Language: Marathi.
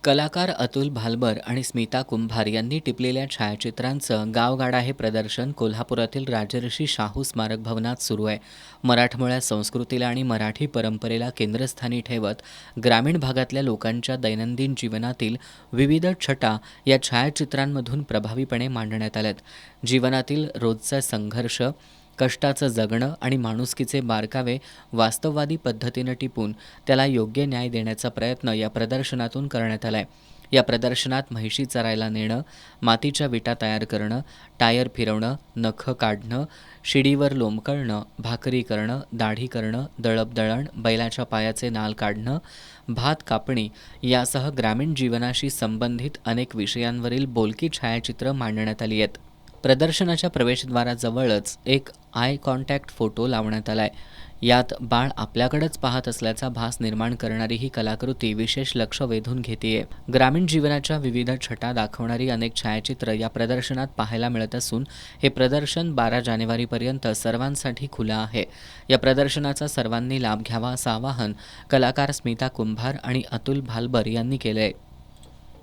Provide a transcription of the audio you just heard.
कलाकार अतुल भालबर आणि स्मिता कुंभार यांनी टिपलेल्या छायाचित्रांचं गावगाडा हे प्रदर्शन कोल्हापुरातील राजर्षी शाहू स्मारक भवनात सुरू आहे. मराठमोळ्या संस्कृतीला आणि मराठी परंपरेला केंद्रस्थानी ठेवत ग्रामीण भागातल्या लोकांच्या दैनंदिन जीवनातील विविध छटा या छायाचित्रांमधून प्रभावीपणे मांडण्यात आल्यात. जीवनातील रोजचा संघर्ष, कष्टाचं जगणं आणि माणुसकीचे बारकावे वास्तववादी पद्धतीनं टिपून त्याला योग्य न्याय देण्याचा प्रयत्न या प्रदर्शनातून करण्यात आलाय. या प्रदर्शनात म्हैशी चरायला नेणं, मातीच्या विटा तयार करणं, टायर फिरवणं, नखं काढणं, शिडीवर लोंबकळणं, भाकरी करणं, दाढी करणं, दळपदळण, बैलाच्या पायाचे नाल काढणं, भात कापणी यासह ग्रामीण जीवनाशी संबंधित अनेक विषयांवरील बोलकी छायाचित्रं मांडण्यात आली आहेत. प्रदर्शनाच्या प्रवेशद्वाराजवळच एक आय कॉन्टॅक्ट फोटो लावण्यात आलाय. यात बाळ आपल्याकडेच पाहत असल्याचा भास निर्माण करणारी ही कलाकृती विशेष लक्ष वेधून घेतेय. ग्रामीण जीवनाच्या विविध छटा दाखवणारी अनेक छायाचित्र या प्रदर्शनात पाहायला मिळत असून हे प्रदर्शन 12 जानेवारीपर्यंत सर्वांसाठी खुलं आहे. या प्रदर्शनाचा सर्वांनी लाभ घ्यावा असं आवाहन कलाकार स्मिता कुंभार आणि अतुल भालबर यांनी केलंय.